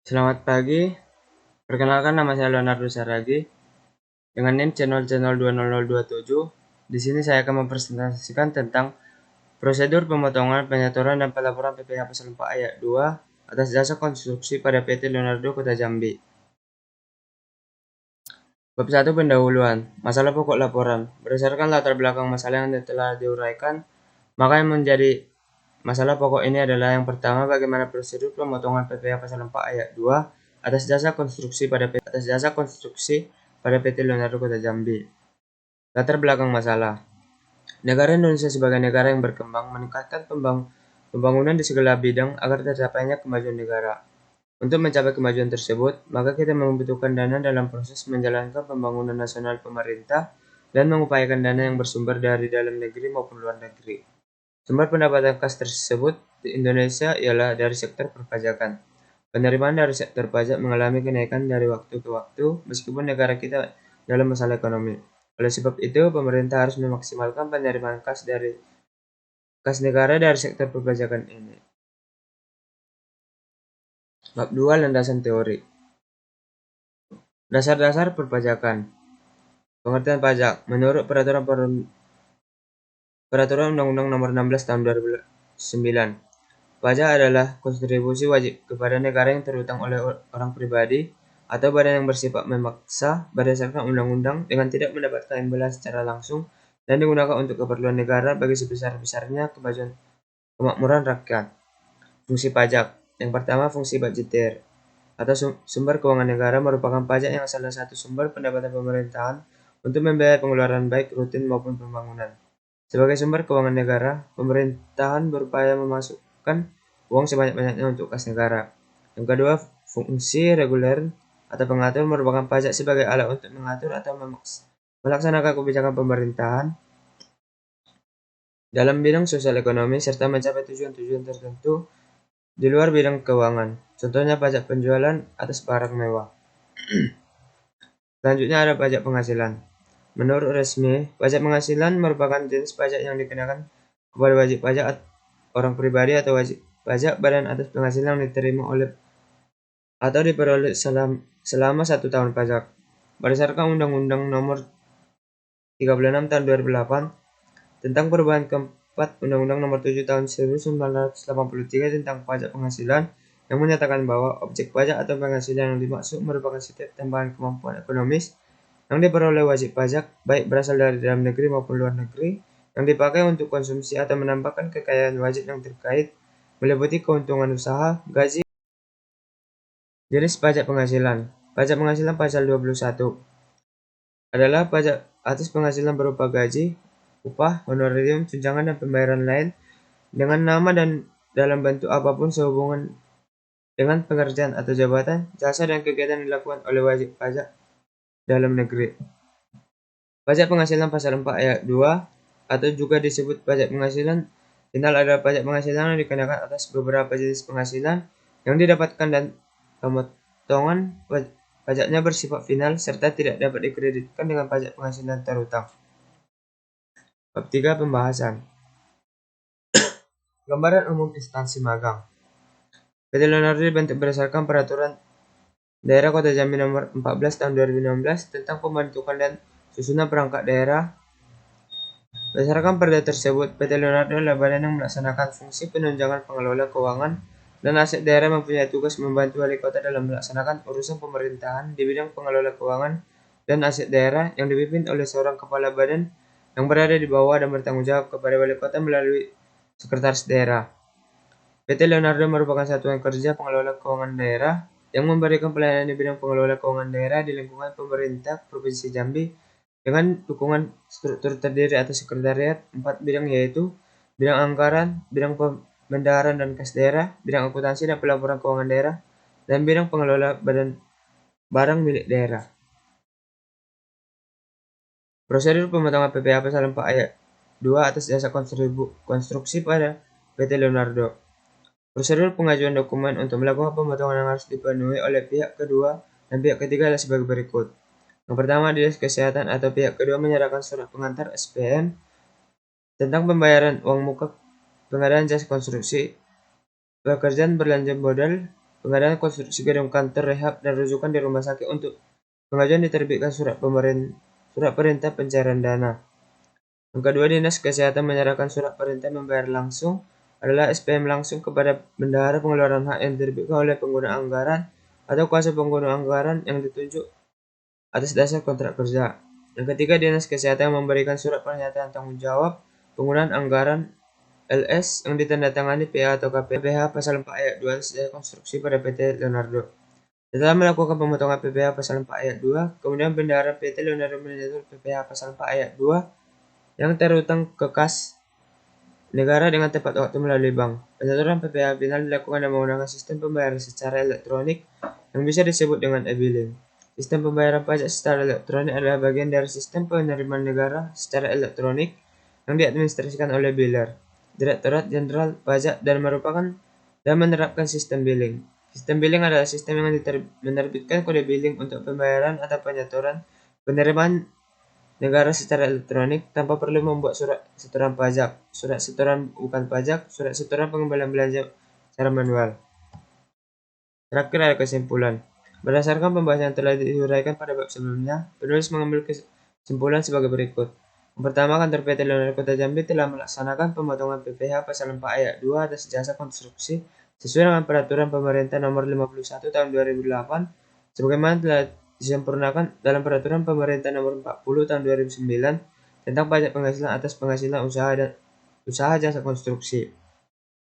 Selamat pagi, perkenalkan nama saya Leonardo Saragi dengan NIM channel 20027. Di sini saya akan mempresentasikan tentang prosedur pemotongan, penyetoran, dan pelaporan PPh Pasal 4 Ayat 2 atas jasa konstruksi pada PT Leonardo Kota Jambi. Bab 1 Pendahuluan. Masalah pokok laporan. Berdasarkan latar belakang masalah yang telah diuraikan, maka yang menjadi masalah pokok ini adalah yang pertama, bagaimana prosedur pemotongan PPh Pasal 4 Ayat 2 atas jasa konstruksi pada PT Leonardo Kota Jambi. Latar belakang masalah. Negara Indonesia sebagai negara yang berkembang meningkatkan pembangunan di segala bidang agar tercapainya kemajuan negara. Untuk mencapai kemajuan tersebut, maka kita membutuhkan dana dalam proses menjalankan pembangunan nasional pemerintah dan mengupayakan dana yang bersumber dari dalam negeri maupun luar negeri. Sumber pendapatan kas tersebut di Indonesia ialah dari sektor perpajakan. Penerimaan dari sektor pajak mengalami kenaikan dari waktu ke waktu meskipun negara kita dalam masalah ekonomi. Oleh sebab itu, pemerintah harus memaksimalkan penerimaan kas negara dari sektor perpajakan ini. Bab 2 Landasan Teori. Dasar-dasar perpajakan. Pengertian pajak. Menurut Peraturan Undang-Undang Nomor 16 Tahun 2009, pajak adalah kontribusi wajib kepada negara yang terhutang oleh orang pribadi atau badan yang bersifat memaksa berdasarkan undang-undang dengan tidak mendapatkan imbalan secara langsung dan digunakan untuk keperluan negara bagi sebesar-besarnya kemakmuran rakyat. Fungsi pajak. Yang pertama, fungsi budgeter atau sumber keuangan negara merupakan pajak yang salah satu sumber pendapatan pemerintahan untuk membiayai pengeluaran baik rutin maupun pembangunan. Sebagai sumber keuangan negara, pemerintahan berupaya memasukkan uang sebanyak-banyaknya untuk kas negara. Yang kedua, fungsi reguler atau pengatur merupakan pajak sebagai alat untuk mengatur atau melaksanakan kebijakan pemerintahan dalam bidang sosial ekonomi serta mencapai tujuan-tujuan tertentu di luar bidang keuangan. Contohnya pajak penjualan atas barang mewah. Selanjutnya ada pajak penghasilan. Menurut resmi, pajak penghasilan merupakan jenis pajak yang dikenakan kepada wajib pajak orang pribadi atau wajib pajak badan atas penghasilan yang diterima oleh atau diperoleh selama 1 tahun pajak. Berdasarkan Undang-Undang Nomor 36 Tahun 2008 tentang perubahan keempat Undang-Undang Nomor 7 Tahun 1983 tentang pajak penghasilan yang menyatakan bahwa objek pajak atau penghasilan yang dimaksud merupakan setiap tambahan kemampuan ekonomis yang diperoleh wajib pajak, baik berasal dari dalam negeri maupun luar negeri, yang dipakai untuk konsumsi atau menambahkan kekayaan wajib yang terkait, meliputi keuntungan usaha, gaji. Jenis pajak penghasilan. Pajak penghasilan pasal 21 adalah pajak atas penghasilan berupa gaji, upah, honorarium, tunjangan, dan pembayaran lain dengan nama dan dalam bentuk apapun sehubungan dengan pekerjaan atau jabatan, jasa, dan kegiatan yang dilakukan oleh wajib pajak dalam negeri. Pajak penghasilan pasal 4 ayat 2 atau juga disebut pajak penghasilan final adalah pajak penghasilan yang dikenakan atas beberapa jenis penghasilan yang didapatkan dan pemotongan pajaknya bersifat final serta tidak dapat dikreditkan dengan pajak penghasilan terhutang. Bab 3 Pembahasan. Gambaran umum instansi magang. PT Leonardo dibentuk berdasarkan Peraturan Daerah Kota Jambi Nomor 14 Tahun 2016 tentang pembentukan dan susunan perangkat daerah. Berdasarkan perda tersebut, PT Leonardo adalah badan yang melaksanakan fungsi penunjangan pengelola keuangan dan aset daerah mempunyai tugas membantu wali kota dalam melaksanakan urusan pemerintahan di bidang pengelola keuangan dan aset daerah yang dipimpin oleh seorang kepala badan yang berada di bawah dan bertanggung jawab kepada wali kota melalui sekretaris daerah. PT Leonardo merupakan satuan kerja pengelola keuangan daerah yang memberikan pelayanan di bidang pengelola keuangan daerah di lingkungan pemerintah Provinsi Jambi dengan dukungan struktur terdiri atas sekretariat 4 bidang yaitu bidang anggaran, bidang pembendaharaan dan kas daerah, bidang akuntansi dan pelaporan keuangan daerah, dan bidang pengelola badan barang milik daerah. Prosedur pemotongan PPh Pasal 4 Ayat 2 atas jasa konstruksi pada PT Leonardo. Prosedur pengajuan dokumen untuk melakukan pemotongan yang harus dipenuhi oleh pihak kedua dan pihak ketiga adalah sebagai berikut. Yang pertama, Dinas Kesehatan atau pihak kedua menyerahkan surat pengantar SPN tentang pembayaran uang muka pengadaan jasa konstruksi, pekerjaan berlanjut modal, pengadaan konstruksi gedung kantor, rehab, dan rujukan di rumah sakit. Untuk pengajuan diterbitkan surat perintah pencairan dana. Yang kedua, Dinas Kesehatan menyerahkan surat perintah membayar langsung adalah SPM langsung kepada bendahara pengeluaran hak yang diterbitkan oleh pengguna anggaran atau kuasa pengguna anggaran yang ditunjuk atas dasar kontrak kerja. Yang ketiga, Dinas Kesehatan memberikan surat pernyataan tanggung jawab penggunaan anggaran LS yang ditandatangani PA atau KPH pasal 4 ayat 2 sejak konstruksi pada PT Leonardo. Setelah melakukan pemotongan PPh pasal 4 ayat 2, kemudian bendahara PT Leonardo menyetor PPh pasal 4 ayat 2 yang terutang ke kas negara dengan tepat waktu melalui bank. Penyetoran PPh final dilakukan dengan menggunakan sistem pembayaran secara elektronik yang bisa disebut dengan e-billing. Sistem pembayaran pajak secara elektronik adalah bagian dari sistem penerimaan negara secara elektronik yang diadministrasikan oleh biller, Direktorat Jenderal Pajak, dan menerapkan sistem billing. Sistem billing adalah sistem yang menerbitkan kode billing untuk pembayaran atau penyetoran penerimaan negara secara elektronik tanpa perlu membuat surat setoran pajak, surat setoran bukan pajak, surat setoran pengembalian belanja secara manual. Terakhir ada kesimpulan. Berdasarkan pembahasan yang telah diuraikan pada bab sebelumnya, penulis mengambil kesimpulan sebagai berikut. Yang pertama, kantor PT Leonardo Kota Jambi telah melaksanakan pemotongan PPh pasal 4 ayat 2 atas jasa konstruksi sesuai dengan peraturan pemerintah nomor 51 tahun 2008 sebagaimana telah disempurnakan dalam peraturan pemerintah nomor 40 tahun 2009 tentang pajak penghasilan atas penghasilan usaha jasa konstruksi.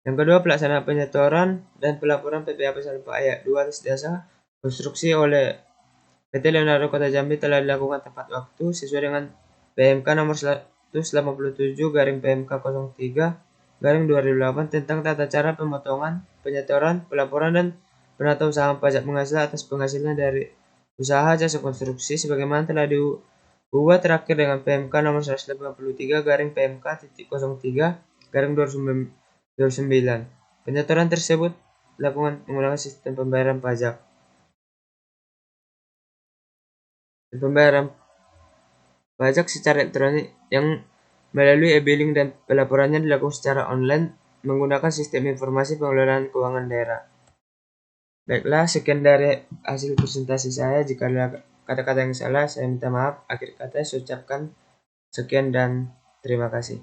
Yang kedua, pelaksanaan penyetoran dan pelaporan PPh pasal 4 ayat 2 atas jasa konstruksi oleh PT Leonardo Kota Jambi telah dilakukan tepat waktu sesuai dengan PMK nomor 187/PMK 03/2008 tentang tata cara pemotongan, penyetoran, pelaporan, dan penatausahaan pajak penghasilan atas penghasilan dari usaha jasa konstruksi sebagaimana telah dibuat terakhir dengan PMK nomor 183/PMK.03/2009. Penyetoran tersebut dilakukan menggunakan sistem pembayaran pajak. Pembayaran pajak secara elektronik yang melalui e-billing dan pelaporannya dilakukan secara online menggunakan sistem informasi pengelolaan keuangan daerah. Baiklah, sekian dari hasil presentasi saya. Jika ada kata-kata yang salah, saya minta maaf. Akhir kata saya ucapkan sekian dan terima kasih.